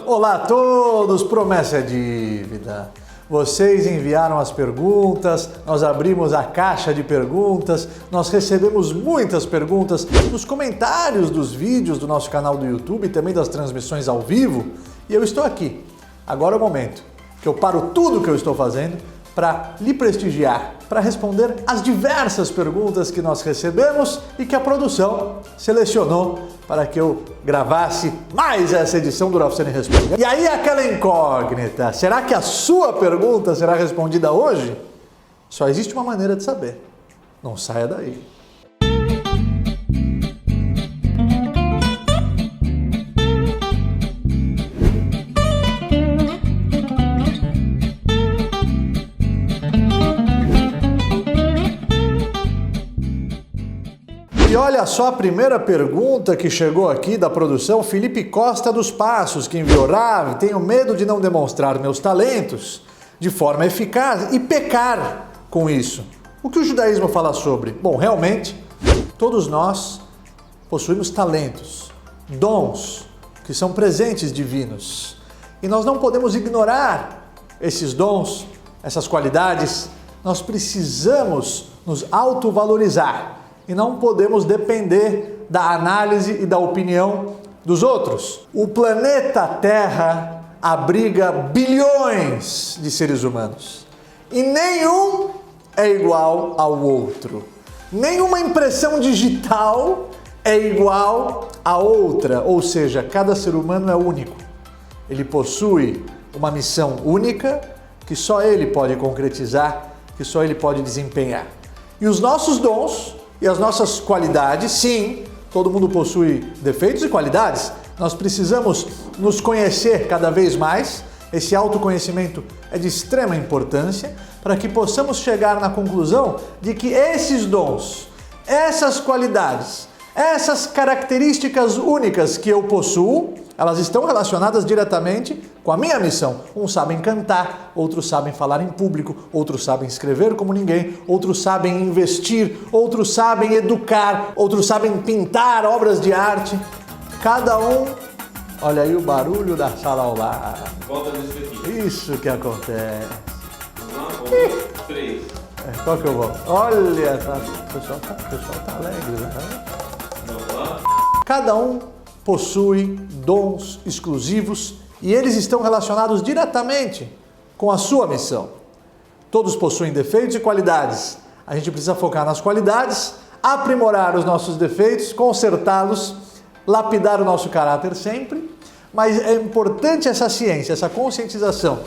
Olá a todos, promessa é dívida. Vocês enviaram as perguntas, nós abrimos a caixa de perguntas, nós recebemos muitas perguntas nos comentários dos vídeos do nosso canal do YouTube e também das transmissões ao vivo. E eu estou aqui. Agora é o momento que eu paro tudo o que eu estou fazendo para lhe prestigiar, para responder as diversas perguntas que nós recebemos e que a produção selecionou para que eu gravasse mais essa edição do Rafsani Responde. E aí aquela incógnita, será que a sua pergunta será respondida hoje? Só existe uma maneira de saber, não saia daí. E olha só a primeira pergunta que chegou aqui da produção, Felipe Costa dos Passos, que enviou: Rav, tenho medo de não demonstrar meus talentos de forma eficaz e pecar com isso. O que o judaísmo fala sobre? Bom, realmente, todos nós possuímos talentos, dons, que são presentes divinos. E nós não podemos ignorar esses dons, essas qualidades. Nós precisamos nos autovalorizar. E não podemos depender da análise e da opinião dos outros. O planeta Terra abriga bilhões de seres humanos. E nenhum é igual ao outro. Nenhuma impressão digital é igual a outra. Ou seja, cada ser humano é único. Ele possui uma missão única que só ele pode concretizar, que só ele pode desempenhar. E os nossos dons e as nossas qualidades, sim, todo mundo possui defeitos e qualidades. Nós precisamos nos conhecer cada vez mais. Esse autoconhecimento é de extrema importância para que possamos chegar na conclusão de que esses dons, essas qualidades, essas características únicas que eu possuo, elas estão relacionadas diretamente com a minha missão. Uns sabem cantar, outros sabem falar em público, outros sabem escrever como ninguém, outros sabem investir, outros sabem educar, outros sabem pintar obras de arte. Cada um... Olha aí o barulho da sala ao lado. Volta nisso aqui. Isso que acontece. Três. Qual que eu vou? Olha, o pessoal tá alegre, né? Vamos lá. Cada um possui dons exclusivos e eles estão relacionados diretamente com a sua missão. Todos possuem defeitos e qualidades. A gente precisa focar nas qualidades, aprimorar os nossos defeitos, consertá-los, lapidar o nosso caráter sempre. Mas é importante essa ciência, essa conscientização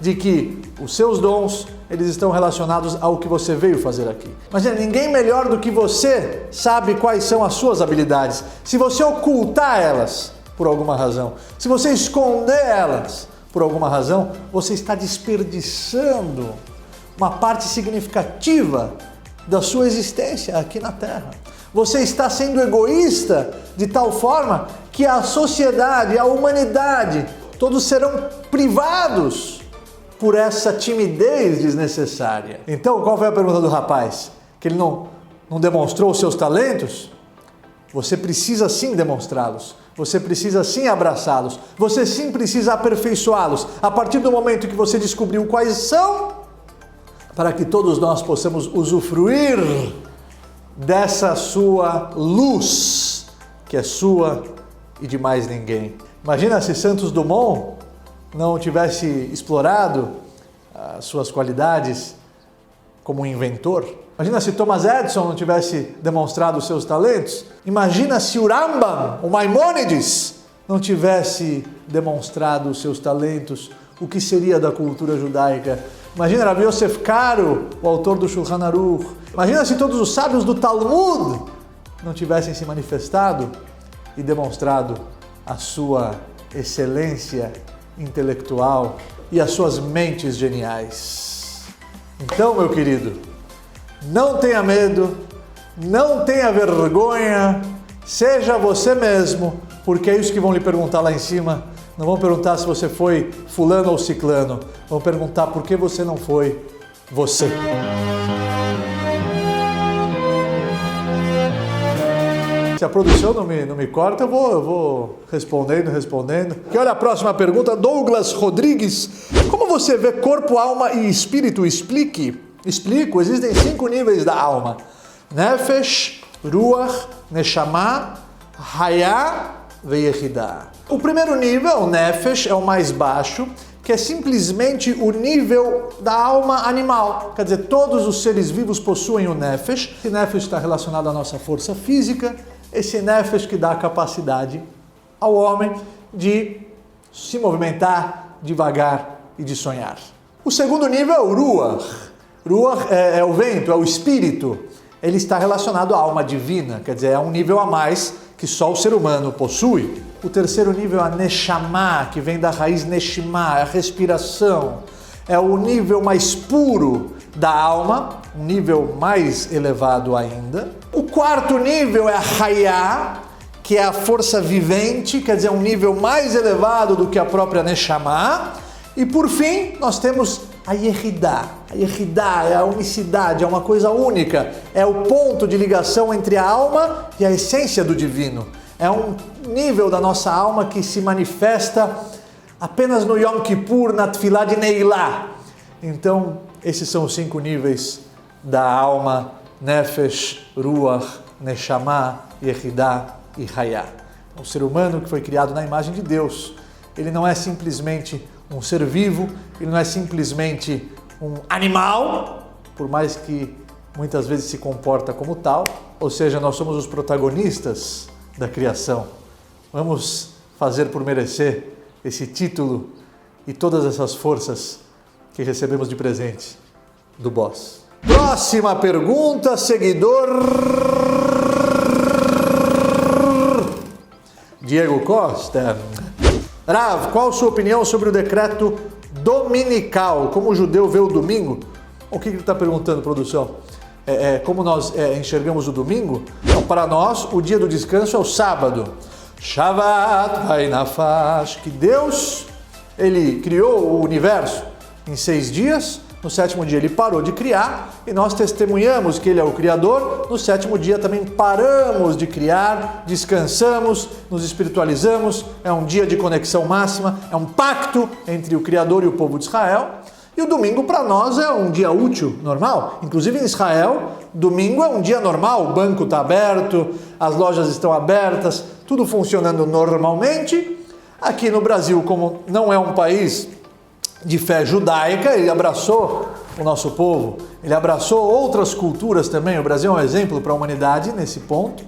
de que os seus dons, eles estão relacionados ao que você veio fazer aqui. Imagina, ninguém melhor do que você sabe quais são as suas habilidades. Se você ocultar elas por alguma razão, se você esconder elas por alguma razão, você está desperdiçando uma parte significativa da sua existência aqui na Terra. Você está sendo egoísta de tal forma que a sociedade, a humanidade, todos serão privados por essa timidez desnecessária. Então, qual foi a pergunta do rapaz? Que ele não demonstrou os seus talentos? Você precisa sim demonstrá-los. Você precisa sim abraçá-los. Você sim precisa aperfeiçoá-los. A partir do momento que você descobriu quais são, para que todos nós possamos usufruir dessa sua luz, que é sua e de mais ninguém. Imagina se Santos Dumont não tivesse explorado as suas qualidades como inventor. Imagina se Thomas Edison não tivesse demonstrado os seus talentos. Imagina se o Rambam, o Maimônides, não tivesse demonstrado os seus talentos. O que seria da cultura judaica? Imagina Rav Yosef Karo, o autor do Shulchan Aruch. Imagina se todos os sábios do Talmud não tivessem se manifestado e demonstrado a sua excelência intelectual e as suas mentes geniais. Então, meu querido, não tenha medo, não tenha vergonha, seja você mesmo, porque é isso que vão lhe perguntar lá em cima. Não vão perguntar se você foi fulano ou ciclano, vão perguntar por que você não foi você. Se a produção não me corta, eu vou respondendo. E olha a próxima pergunta, Douglas Rodrigues. Como você vê corpo, alma e espírito? Explico, existem 5 níveis da alma. Nefesh, Ruach, Neshama, Hayah, Veyehidah. O primeiro nível, o Nefesh, é o mais baixo, que é simplesmente o nível da alma animal. Quer dizer, todos os seres vivos possuem o Nefesh. Esse Nefesh está relacionado à nossa força física, esse Nefesh que dá a capacidade ao homem de se movimentar devagar e de sonhar. O segundo nível é o Ruach. Ruach é o vento, é o espírito. Ele está relacionado à alma divina, quer dizer, é um nível a mais que só o ser humano possui. O terceiro nível é a Neshama, que vem da raiz Neshima, é a respiração. É o nível mais puro da alma, um nível mais elevado ainda. O quarto nível é a Hayah, que é a força vivente, quer dizer, um nível mais elevado do que a própria Neshama. E por fim, nós temos a Yehidah. A Yehidah é a unicidade, é uma coisa única. É o ponto de ligação entre a alma e a essência do divino. É um nível da nossa alma que se manifesta apenas no Yom Kippur, na Tfilah de Neilá. Então, esses são os 5 níveis da alma, Nefesh, Ruach, Neshama, Yehidah e Hayah. O ser humano que foi criado na imagem de Deus, ele não é simplesmente um ser vivo, ele não é simplesmente um animal, por mais que muitas vezes se comporta como tal, ou seja, nós somos os protagonistas da criação. Vamos fazer por merecer esse título e todas essas forças que recebemos de presente do Boss. Próxima pergunta, seguidor Diego Costa. Rav, qual a sua opinião sobre o decreto dominical? Como o judeu vê o domingo? O que ele está perguntando, produção? Como nós enxergamos o domingo? Então, para nós, o dia do descanso é o sábado. Shavat Vainafash, que Deus, ele criou o universo em 6 dias, no 7º dia ele parou de criar e nós testemunhamos que ele é o Criador, no 7º dia também paramos de criar, descansamos, nos espiritualizamos, é um dia de conexão máxima, é um pacto entre o Criador e o povo de Israel. E o domingo para nós é um dia útil, normal. Inclusive em Israel, domingo é um dia normal, o banco está aberto, as lojas estão abertas, tudo funcionando normalmente. Aqui no Brasil, como não é um país de fé judaica, ele abraçou o nosso povo, ele abraçou outras culturas também. O Brasil é um exemplo para a humanidade nesse ponto,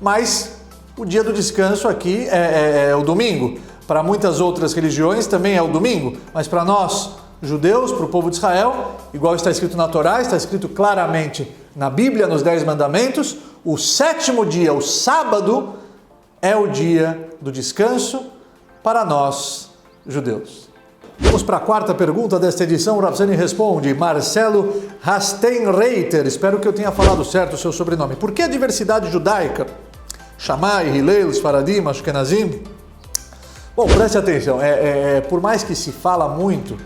mas o dia do descanso aqui é o domingo. Para muitas outras religiões também é o domingo, mas para nós, judeus, para o povo de Israel, igual está escrito na Torá, está escrito claramente na Bíblia, nos 10 mandamentos, o 7º dia, o sábado, é o dia do descanso para nós, judeus. Vamos para a quarta pergunta desta edição. O Rav Zani responde, Marcelo Rastenreiter, espero que eu tenha falado certo o seu sobrenome. Por que a diversidade judaica? Shammai, Hillel, Sfaradim, Ashkenazim? Bom, preste atenção, por mais que se fala muito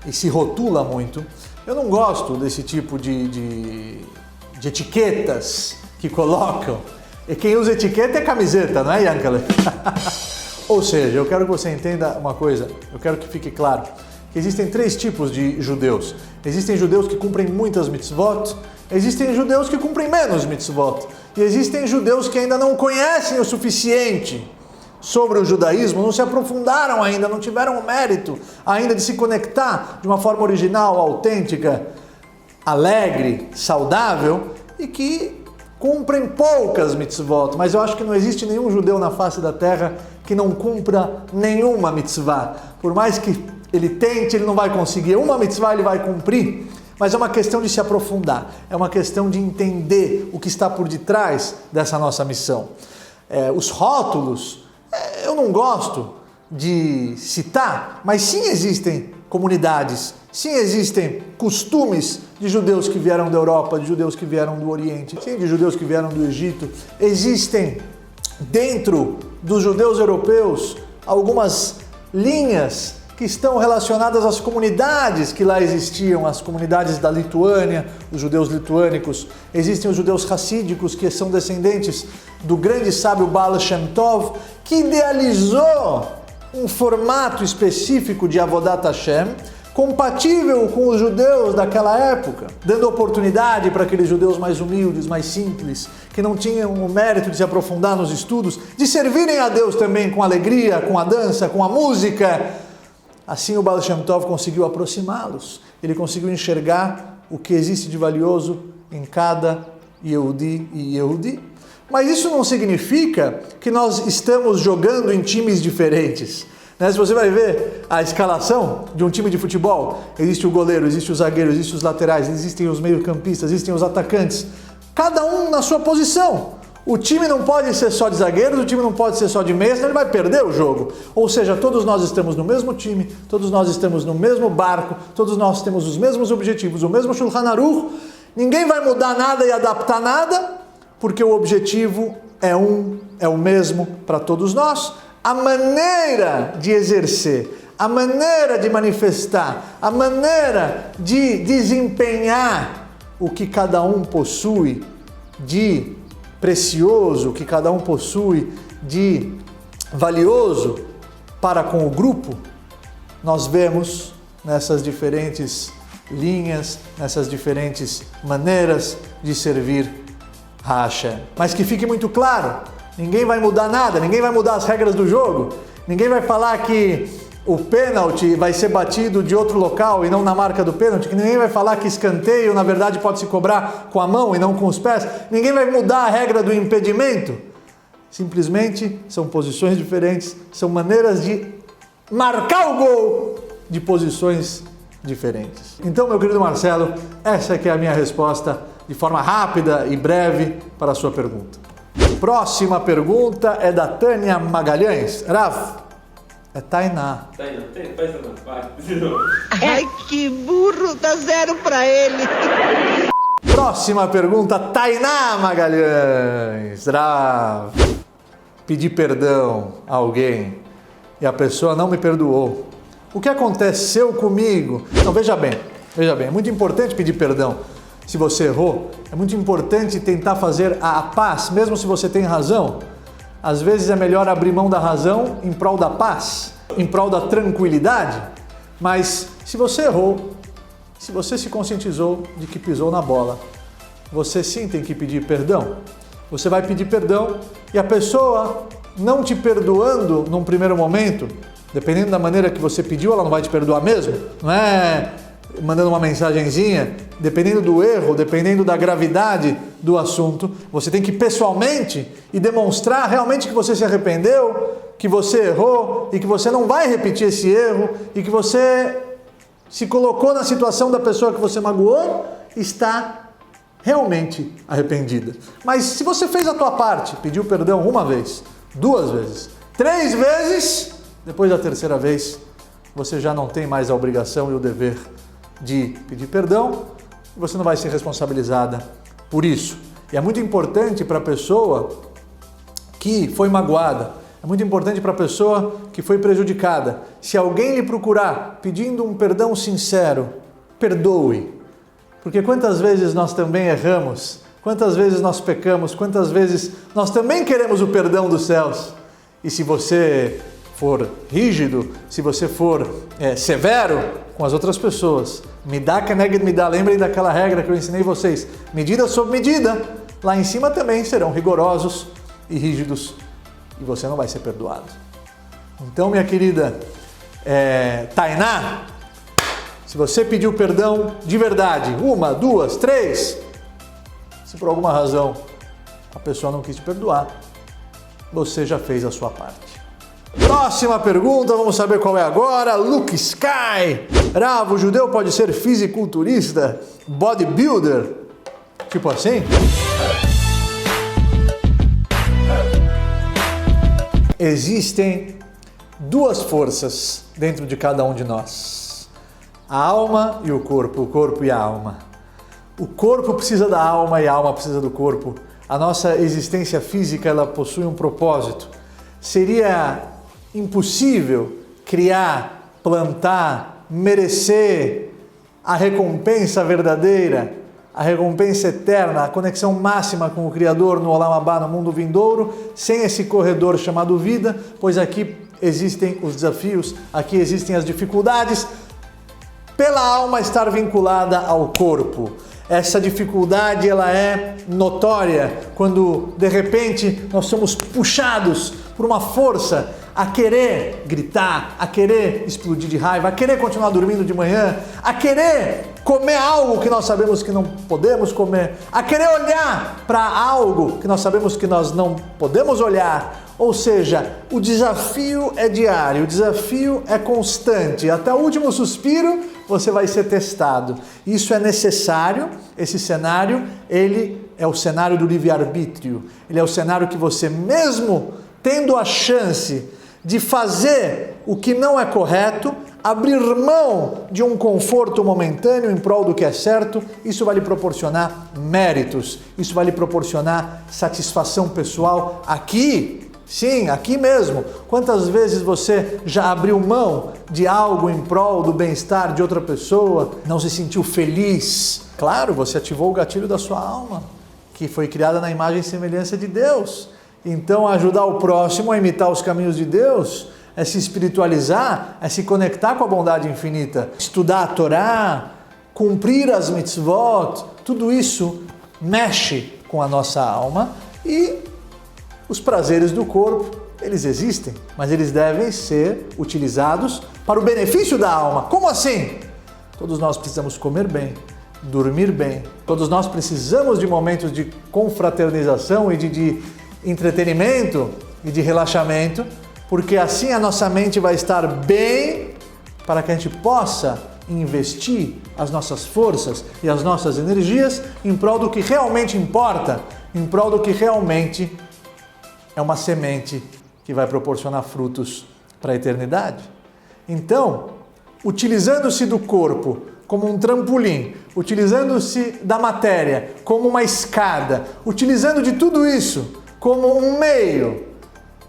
e se rotula muito, eu não gosto desse tipo de etiquetas que colocam. E quem usa etiqueta é camiseta, não é, Yankele? Ou seja, eu quero que você entenda uma coisa, eu quero que fique claro, que existem 3 tipos de judeus. Existem judeus que cumprem muitas mitzvot, existem judeus que cumprem menos mitzvot, e existem judeus que ainda não conhecem o suficiente sobre o judaísmo, não se aprofundaram ainda, não tiveram o mérito ainda de se conectar de uma forma original, autêntica, alegre, saudável, e que cumprem poucas mitzvot. Mas eu acho que não existe nenhum judeu na face da terra que não cumpra nenhuma mitzvah. Por mais que ele tente, ele não vai conseguir. Uma mitzvah ele vai cumprir, mas é uma questão de se aprofundar, é uma questão de entender o que está por detrás dessa nossa missão. Os rótulos, eu não gosto de citar, mas sim existem comunidades, sim existem costumes de judeus que vieram da Europa, de judeus que vieram do Oriente, sim, de judeus que vieram do Egito. Existem dentro dos judeus europeus algumas linhas que estão relacionadas às comunidades que lá existiam, as comunidades da Lituânia, os judeus lituânicos. Existem os judeus racídicos, que são descendentes do grande sábio Baal Shem Tov, que idealizou um formato específico de Avodat Hashem, compatível com os judeus daquela época, dando oportunidade para aqueles judeus mais humildes, mais simples, que não tinham o mérito de se aprofundar nos estudos, de servirem a Deus também com alegria, com a dança, com a música. Assim o Baal Shem Tov conseguiu aproximá-los, ele conseguiu enxergar o que existe de valioso em cada Yehudi e Yehudi. Mas isso não significa que nós estamos jogando em times diferentes. Se você vai ver a escalação de um time de futebol, existe o goleiro, existe o zagueiro, existem os laterais, existem os meio-campistas, existem os atacantes, cada um na sua posição. O time não pode ser só de zagueiros, o time não pode ser só de meia, senão ele vai perder o jogo. Ou seja, todos nós estamos no mesmo time, todos nós estamos no mesmo barco, todos nós temos os mesmos objetivos, o mesmo Shulchan Aruch, ninguém vai mudar nada e adaptar nada, porque o objetivo é o mesmo para todos nós. A maneira de exercer, a maneira de manifestar, a maneira de desempenhar o que cada um possui de precioso, o que cada um possui de valioso para com o grupo, nós vemos nessas diferentes linhas, nessas diferentes maneiras de servir a Hashem. Mas que fique muito claro, ninguém vai mudar nada, ninguém vai mudar as regras do jogo, ninguém vai falar que o pênalti vai ser batido de outro local e não na marca do pênalti, que ninguém vai falar que escanteio na verdade pode se cobrar com a mão e não com os pés, ninguém vai mudar a regra do impedimento. Simplesmente são posições diferentes, são maneiras de marcar o gol de posições diferentes. Então, meu querido Marcelo, essa que é a minha resposta de forma rápida e breve para a sua pergunta. Próxima pergunta é da Tânia Magalhães. Rav, é Tainá. Tainá, vai. Ai, que burro, dá 0 pra ele. Próxima pergunta, Tainá Magalhães. Rav, pedi perdão a alguém e a pessoa não me perdoou. O que aconteceu comigo? Então, veja bem, é muito importante pedir perdão. Se você errou, é muito importante tentar fazer a paz, mesmo se você tem razão. Às vezes é melhor abrir mão da razão em prol da paz, em prol da tranquilidade. Mas se você errou, se você se conscientizou de que pisou na bola, você sim tem que pedir perdão. Você vai pedir perdão e a pessoa não te perdoando num primeiro momento, dependendo da maneira que você pediu, ela não vai te perdoar mesmo. Não é mandando uma mensagenzinha, dependendo do erro, dependendo da gravidade do assunto, você tem que ir pessoalmente e demonstrar realmente que você se arrependeu, que você errou e que você não vai repetir esse erro e que você se colocou na situação da pessoa que você magoou, está realmente arrependida. Mas se você fez a tua parte, pediu perdão uma vez, 2 vezes, 3 vezes, depois da 3ª vez, você já não tem mais a obrigação e o dever de pedir perdão, e você não vai ser responsabilizada por isso. E é muito importante para a pessoa que foi magoada, é muito importante para a pessoa que foi prejudicada. Se alguém lhe procurar pedindo um perdão sincero, perdoe. Porque quantas vezes nós também erramos, quantas vezes nós pecamos, quantas vezes nós também queremos o perdão dos céus. E se você for rígido, se você for severo com as outras pessoas, midá keneged midá, lembrem daquela regra que eu ensinei vocês, medida sob medida, lá em cima também serão rigorosos e rígidos e você não vai ser perdoado. Então, minha querida Tainá, se você pediu perdão de verdade, 1, 2, 3, se por alguma razão a pessoa não quis te perdoar, você já fez a sua parte. Próxima pergunta, vamos saber qual é agora. Luke Sky. Rav, o judeu pode ser fisiculturista, bodybuilder? Tipo assim? Existem 2 forças dentro de cada um de nós. A alma e o corpo e a alma. O corpo precisa da alma e a alma precisa do corpo. A nossa existência física, ela possui um propósito. Seria impossível criar plantar, merecer a recompensa verdadeira, a recompensa eterna, a conexão máxima com o Criador no Olam Abá, no mundo vindouro, sem esse corredor chamado vida, pois aqui existem os desafios, aqui existem as dificuldades, pela alma estar vinculada ao corpo. Essa dificuldade ela é notória quando de repente nós somos puxados por uma força a querer gritar, a querer explodir de raiva, a querer continuar dormindo de manhã, a querer comer algo que nós sabemos que não podemos comer, a querer olhar para algo que nós sabemos que nós não podemos olhar. Ou seja, o desafio é diário, o desafio é constante. Até o último suspiro você vai ser testado. Isso é necessário, esse cenário, ele é o cenário do livre-arbítrio. Ele é o cenário que você mesmo tendo a chance de fazer o que não é correto, abrir mão de um conforto momentâneo em prol do que é certo, isso vai lhe proporcionar méritos, isso vai lhe proporcionar satisfação pessoal aqui, sim, aqui mesmo. Quantas vezes você já abriu mão de algo em prol do bem-estar de outra pessoa, não se sentiu feliz? Claro, você ativou o gatilho da sua alma, que foi criada na imagem e semelhança de Deus. Então, ajudar o próximo a imitar os caminhos de Deus é se espiritualizar, é se conectar com a bondade infinita, estudar a Torá, cumprir as mitzvot, tudo isso mexe com a nossa alma e os prazeres do corpo, eles existem, mas eles devem ser utilizados para o benefício da alma. Como assim? Todos nós precisamos comer bem, dormir bem, todos nós precisamos de momentos de confraternização e de entretenimento e de relaxamento, porque assim a nossa mente vai estar bem para que a gente possa investir as nossas forças e as nossas energias em prol do que realmente importa, em prol do que realmente é uma semente que vai proporcionar frutos para a eternidade. Então, utilizando-se do corpo como um trampolim, utilizando-se da matéria como uma escada, utilizando de tudo isso como um meio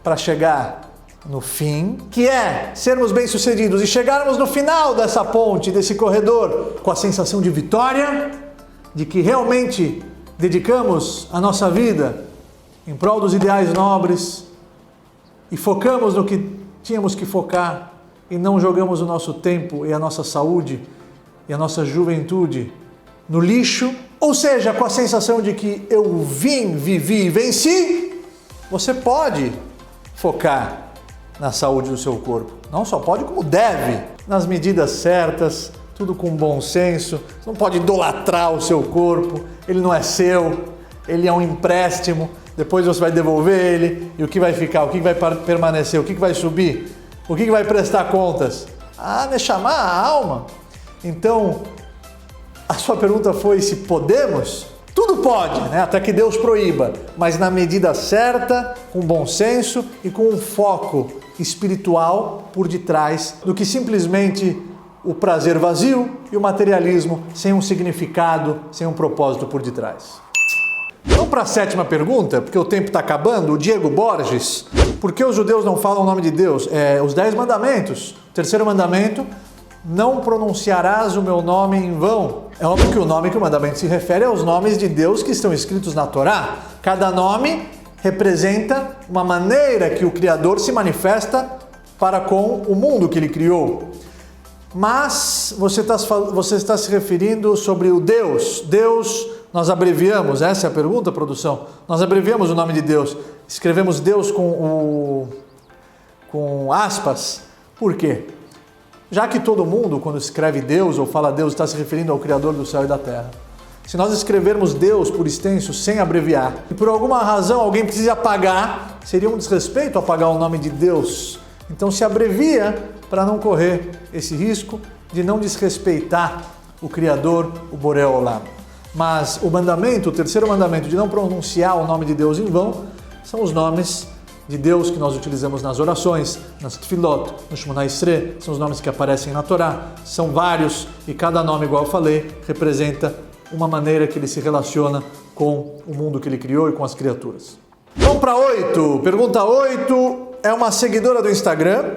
para chegar no fim, que é sermos bem-sucedidos e chegarmos no final dessa ponte, desse corredor, com a sensação de vitória, de que realmente dedicamos a nossa vida em prol dos ideais nobres e focamos no que tínhamos que focar e não jogamos o nosso tempo e a nossa saúde e a nossa juventude no lixo, ou seja, com a sensação de que eu vim, vivi e venci. Você pode focar na saúde do seu corpo. Não só pode, como deve. Nas medidas certas, tudo com bom senso. Você não pode idolatrar o seu corpo. Ele não é seu. Ele é um empréstimo. Depois você vai devolver ele. E o que vai ficar? O que vai permanecer? O que vai subir? O que vai prestar contas? Neshama, a alma. Então, a sua pergunta foi se podemos? Tudo pode, né? Até que Deus proíba, mas na medida certa, com bom senso e com um foco espiritual por detrás do que simplesmente o prazer vazio e o materialismo sem um significado, sem um propósito por detrás. Vamos para a sétima pergunta, porque o tempo está acabando. O Diego Borges, por que os judeus não falam o nome de Deus? Os 10 mandamentos. O terceiro mandamento, não pronunciarás o meu nome em vão. É óbvio que o nome que o mandamento se refere aos nomes de Deus que estão escritos na Torá. Cada nome representa uma maneira que o Criador se manifesta para com o mundo que ele criou. Mas você está se referindo sobre o Deus. Deus, nós abreviamos, essa é a pergunta, produção? Nós abreviamos o nome de Deus. Escrevemos Deus com aspas. Por quê? Já que todo mundo, quando escreve Deus ou fala Deus, está se referindo ao Criador do céu e da terra. Se nós escrevermos Deus por extenso, sem abreviar, e por alguma razão alguém precisa apagar, seria um desrespeito apagar o nome de Deus. Então se abrevia para não correr esse risco de não desrespeitar o Criador, o Boré Olam. Mas o mandamento, o terceiro mandamento de não pronunciar o nome de Deus em vão, são os nomes de Deus que nós utilizamos nas orações, nas tefilot, no Shemona Esrei, são os nomes que aparecem na Torá, são vários e cada nome, igual eu falei, representa uma maneira que ele se relaciona com o mundo que ele criou e com as criaturas. Vamos para 8. Pergunta 8 é uma seguidora do Instagram.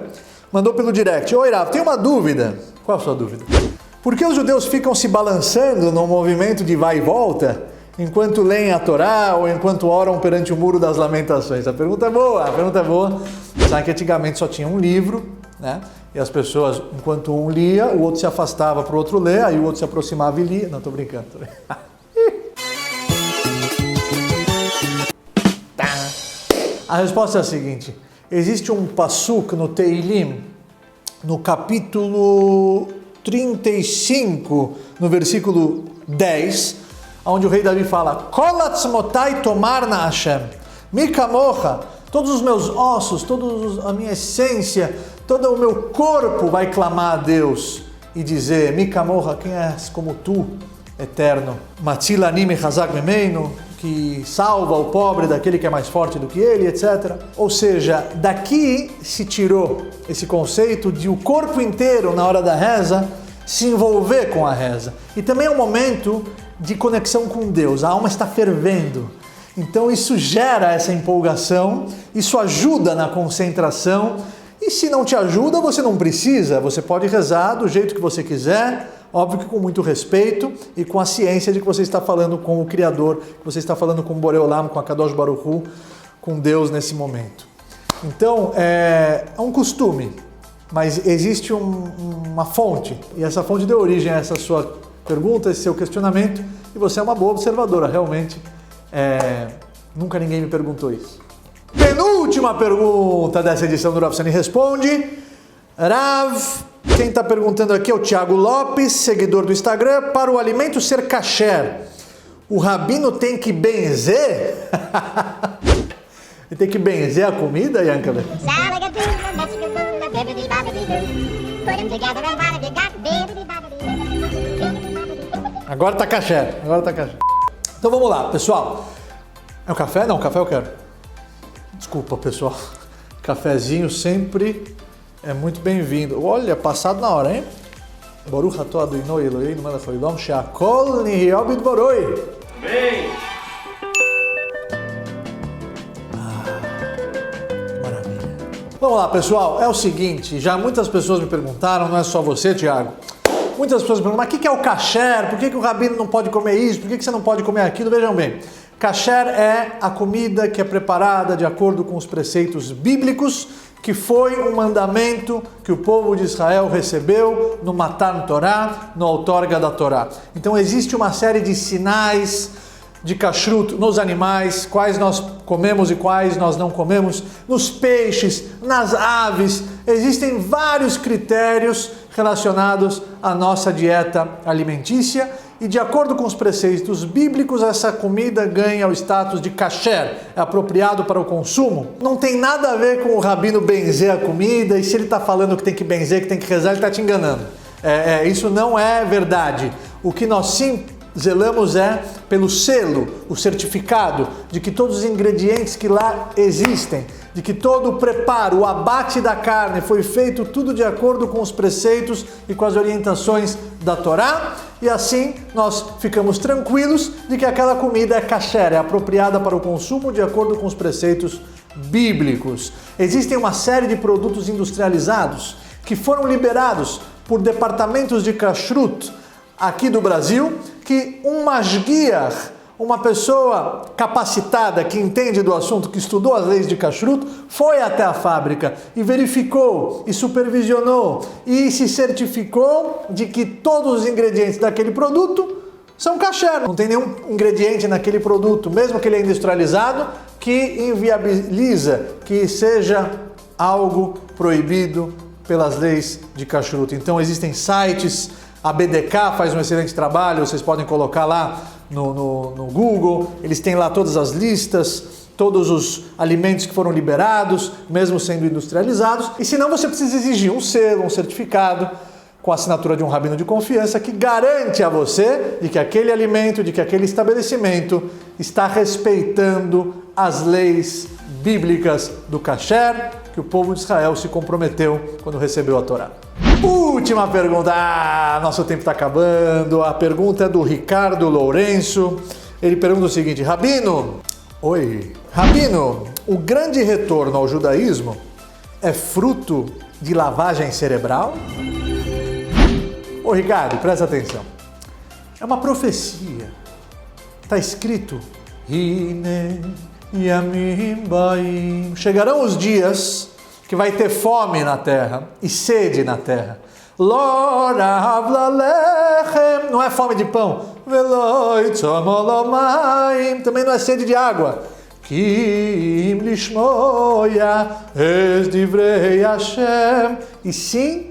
Mandou pelo direct. Oi, Rav, tem uma dúvida. Qual a sua dúvida? Por que os judeus ficam se balançando num movimento de vai e volta enquanto leem a Torá ou enquanto oram perante o muro das lamentações? A pergunta é boa, Sabe que antigamente só tinha um livro, né? E as pessoas, enquanto um lia, o outro se afastava para o outro ler, aí o outro se aproximava e lia. Não, tô brincando. A resposta é a seguinte. Existe um pasuk no Teilim, no capítulo 35, no versículo 10, onde o rei Davi fala: Kol atzmotai tomarna Hashem, mi kamocha, todos os meus ossos, toda a minha essência, todo o meu corpo vai clamar a Deus e dizer: Mi kamocha, quem és como tu, eterno? Matzil ani mechazak memeinu, que salva o pobre daquele que é mais forte do que ele, etc. Ou seja, daqui se tirou esse conceito de o corpo inteiro, na hora da reza, se envolver com a reza. E também é um momento de conexão com Deus, a alma está fervendo. Então isso gera essa empolgação, isso ajuda na concentração. E se não te ajuda, você não precisa, você pode rezar do jeito que você quiser, óbvio que com muito respeito e com a ciência de que você está falando com o Criador, que você está falando com o Borei Olam, com a Kadosh Baruch Hu, com Deus nesse momento. Então, é um costume, mas existe uma fonte, e essa fonte deu origem a essa sua pergunta, esse seu questionamento, e você é uma boa observadora, realmente. Nunca ninguém me perguntou isso. Penúltima pergunta dessa edição do Rav Sani Responde. Rav, quem está perguntando aqui é o Thiago Lopes, seguidor do Instagram. Para o alimento ser kasher, o rabino tem que benzer? Ele tem que benzer a comida, Yankev? Agora tá kasher, Então vamos lá, pessoal. É um café? Não, café eu quero. Desculpa, pessoal. Cafezinho sempre é muito bem-vindo. Olha, passado na hora, hein? Baruch atah Adonai Eloheinu melech haolam she'akol nihya bidboroi. Amém! Maravilha. Vamos lá, pessoal. É o seguinte, já muitas pessoas me perguntaram, não é só você, Thiago. Muitas pessoas me perguntam, mas o que é o kasher? Por que o rabino não pode comer isso? Por que você não pode comer aquilo? Vejam bem. Kasher é a comida que é preparada de acordo com os preceitos bíblicos, que foi um mandamento que o povo de Israel recebeu no Matan Torá, no outorga da Torá. Então existe uma série de sinais de kashrut nos animais, quais nós comemos e quais nós não comemos, nos peixes, nas aves. Existem vários critérios relacionados à nossa dieta alimentícia e de acordo com os preceitos bíblicos, essa comida ganha o status de kasher, é apropriado para o consumo. Não tem nada a ver com o rabino benzer a comida, e se ele está falando que tem que benzer, que tem que rezar, ele está te enganando. Isso não é verdade. O que nós sim zelamos é pelo selo, o certificado de que todos os ingredientes que lá existem, de que todo o preparo, o abate da carne foi feito tudo de acordo com os preceitos e com as orientações da Torá, e assim nós ficamos tranquilos de que aquela comida é kasher, é apropriada para o consumo de acordo com os preceitos bíblicos. Existem uma série de produtos industrializados que foram liberados por departamentos de kashrut aqui do Brasil, que um mashgiach, uma pessoa capacitada que entende do assunto, que estudou as leis de kashrut, foi até a fábrica e verificou e supervisionou e se certificou de que todos os ingredientes daquele produto são kasher. Não tem nenhum ingrediente naquele produto, mesmo que ele é industrializado, que inviabiliza que seja algo proibido pelas leis de kashrut. Então existem sites, a BDK faz um excelente trabalho, vocês podem colocar lá no Google, eles têm lá todas as listas, todos os alimentos que foram liberados, mesmo sendo industrializados, e senão você precisa exigir um selo, um certificado, com a assinatura de um rabino de confiança, que garante a você de que aquele alimento, de que aquele estabelecimento está respeitando as leis bíblicas do kasher, que o povo de Israel se comprometeu quando recebeu a Torá. Última pergunta, nosso tempo está acabando. A pergunta é do Ricardo Lourenço. Ele pergunta o seguinte: Rabino, o grande retorno ao judaísmo é fruto de lavagem cerebral? Ô Ricardo, presta atenção. É uma profecia. Está escrito: Hine yamim baim. Chegarão os dias que vai ter fome na terra e sede na terra. Lorav lalechem. Não é fome de pão. Veloi tzomolomaim. Também não é sede de água. Kim lishmoya es divrei Hashem. E sim,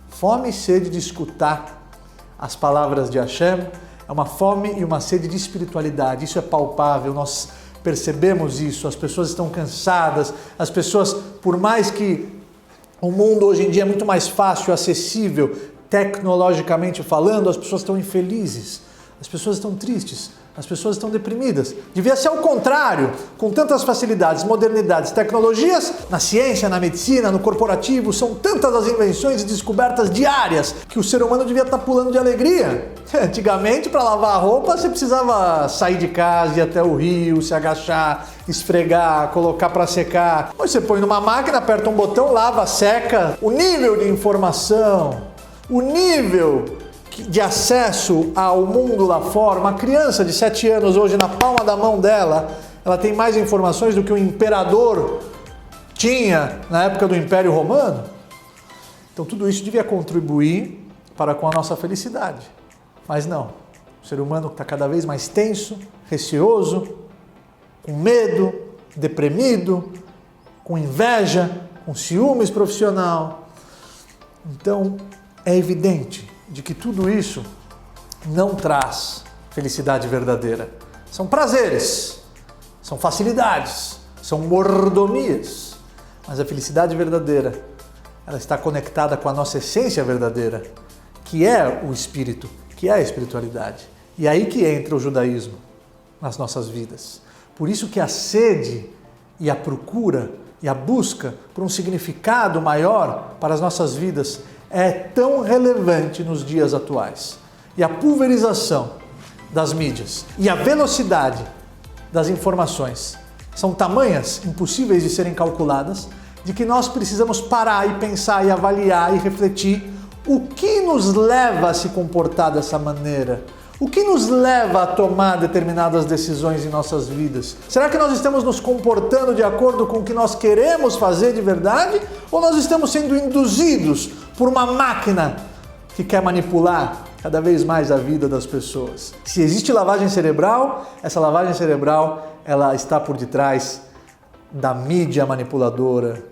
fome e sede de escutar as palavras de Hashem. É uma fome e uma sede de espiritualidade. Isso é palpável, nós percebemos isso. As pessoas estão cansadas, as pessoas, por mais que o mundo hoje em dia é muito mais fácil, acessível, tecnologicamente falando, as pessoas estão infelizes, as pessoas estão tristes, as pessoas estão deprimidas. Devia ser ao contrário, com tantas facilidades, modernidades, tecnologias, na ciência, na medicina, no corporativo, são tantas as invenções e descobertas diárias que o ser humano devia estar pulando de alegria. Antigamente, para lavar a roupa, você precisava sair de casa, ir até o rio, se agachar, esfregar, colocar para secar. Hoje você põe numa máquina, aperta um botão, lava, seca. O nível de informação, o nível de acesso ao mundo lá fora, uma criança de 7 anos hoje na palma da mão dela, ela tem mais informações do que o imperador tinha na época do Império Romano. Então tudo isso devia contribuir para com a nossa felicidade. Mas não, o ser humano está cada vez mais tenso, receoso, com medo, deprimido, com inveja, com ciúmes profissional. Então é evidente de que tudo isso não traz felicidade verdadeira. São prazeres, são facilidades, são mordomias. Mas a felicidade verdadeira, ela está conectada com a nossa essência verdadeira, que é o espírito, que é a espiritualidade. E é aí que entra o judaísmo nas nossas vidas. Por isso que a sede e a procura e a busca por um significado maior para as nossas vidas é tão relevante nos dias atuais. E a pulverização das mídias e a velocidade das informações são tamanhas, impossíveis de serem calculadas, de que nós precisamos parar e pensar e avaliar e refletir o que nos leva a se comportar dessa maneira. O que nos leva a tomar determinadas decisões em nossas vidas? Será que nós estamos nos comportando de acordo com o que nós queremos fazer de verdade? Ou nós estamos sendo induzidos por uma máquina que quer manipular cada vez mais a vida das pessoas? Se existe lavagem cerebral, essa lavagem cerebral ela está por detrás da mídia manipuladora,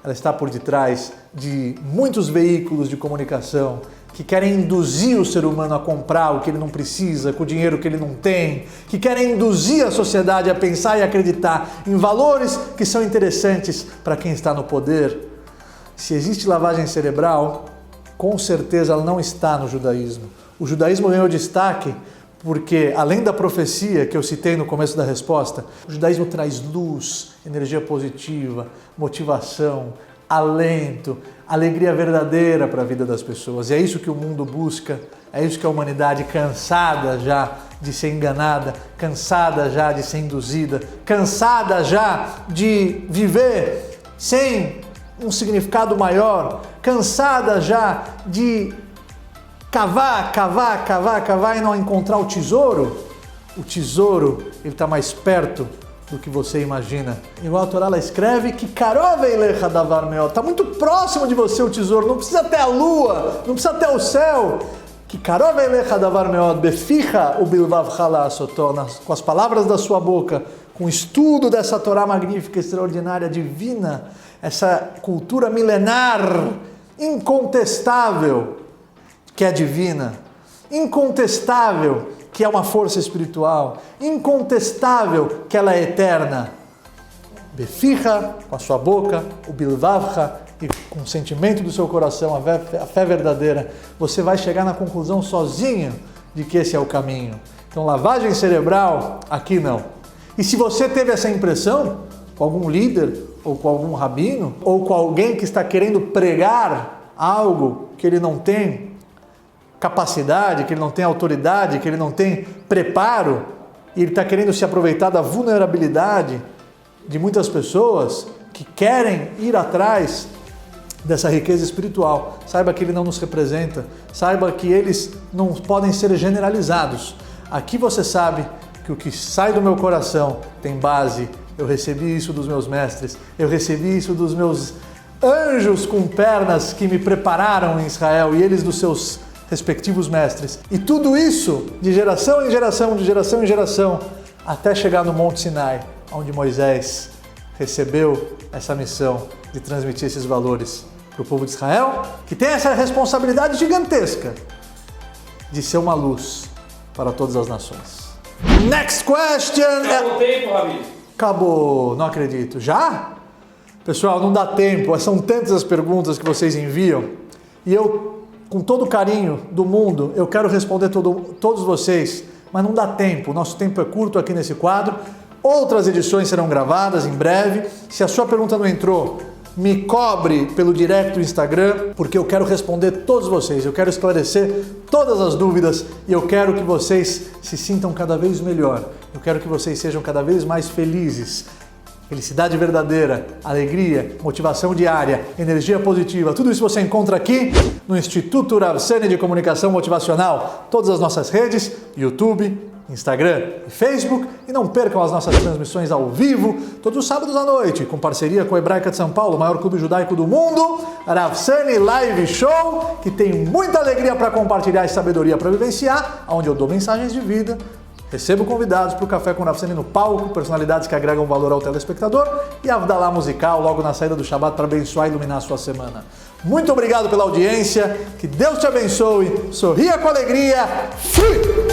ela está por detrás de muitos veículos de comunicação que querem induzir o ser humano a comprar o que ele não precisa, com o dinheiro que ele não tem, que querem induzir a sociedade a pensar e acreditar em valores que são interessantes para quem está no poder. Se existe lavagem cerebral, com certeza ela não está no judaísmo. O judaísmo ganhou destaque porque, além da profecia que eu citei no começo da resposta, o judaísmo traz luz, energia positiva, motivação, alento, alegria verdadeira para a vida das pessoas. E é isso que o mundo busca, é isso que a humanidade, cansada já de ser enganada, cansada já de ser induzida, cansada já de viver sem um significado maior, cansada já de cavar e não encontrar o tesouro ele está mais perto do que você imagina. Igual a Torá ela escreve que está muito próximo de você o tesouro, não precisa até a lua, não precisa até o céu. Que com as palavras da sua boca, com o estudo dessa Torá magnífica, extraordinária, divina, essa cultura milenar, incontestável, que é divina, incontestável, que é uma força espiritual, incontestável, que ela é eterna. Beficha, com a sua boca, o bilvavcha, e com o sentimento do seu coração, a fé verdadeira, você vai chegar na conclusão sozinho de que esse é o caminho. Então, lavagem cerebral, aqui não. E se você teve essa impressão, com algum líder, ou com algum rabino, ou com alguém que está querendo pregar algo que ele não tem capacidade, que ele não tem autoridade, que ele não tem preparo, e ele está querendo se aproveitar da vulnerabilidade de muitas pessoas que querem ir atrás dessa riqueza espiritual. Saiba que ele não nos representa, saiba que eles não podem ser generalizados. Aqui você sabe que o que sai do meu coração tem base. Eu recebi isso dos meus mestres, eu recebi isso dos meus anjos com pernas que me prepararam em Israel e eles dos seus respectivos mestres. E tudo isso de geração em geração, de geração em geração, até chegar no Monte Sinai, onde Moisés recebeu essa missão de transmitir esses valores para o povo de Israel, que tem essa responsabilidade gigantesca de ser uma luz para todas as nações. Next question! Acabou o tempo, Rabi. Acabou, não acredito. Já? Pessoal, não dá tempo, são tantas as perguntas que vocês enviam e eu, com todo o carinho do mundo, eu quero responder todos vocês, mas não dá tempo, o nosso tempo é curto aqui nesse quadro. Outras edições serão gravadas em breve. Se a sua pergunta não entrou, me cobre pelo direct do Instagram, porque eu quero responder todos vocês, eu quero esclarecer todas as dúvidas e eu quero que vocês se sintam cada vez melhor, eu quero que vocês sejam cada vez mais felizes. Felicidade verdadeira, alegria, motivação diária, energia positiva, tudo isso você encontra aqui no Instituto Rav Sani de Comunicação Motivacional, todas as nossas redes, YouTube, Instagram e Facebook, e não percam as nossas transmissões ao vivo, todos os sábados à noite, com parceria com a Hebraica de São Paulo, o maior clube judaico do mundo, Rav Sani Live Show, que tem muita alegria para compartilhar e sabedoria para vivenciar, onde eu dou mensagens de vida, recebo convidados para o Café com Rav Sani no palco, personalidades que agregam valor ao telespectador, e a Avdalá musical logo na saída do Shabbat para abençoar e iluminar a sua semana. Muito obrigado pela audiência, que Deus te abençoe, sorria com alegria, fui!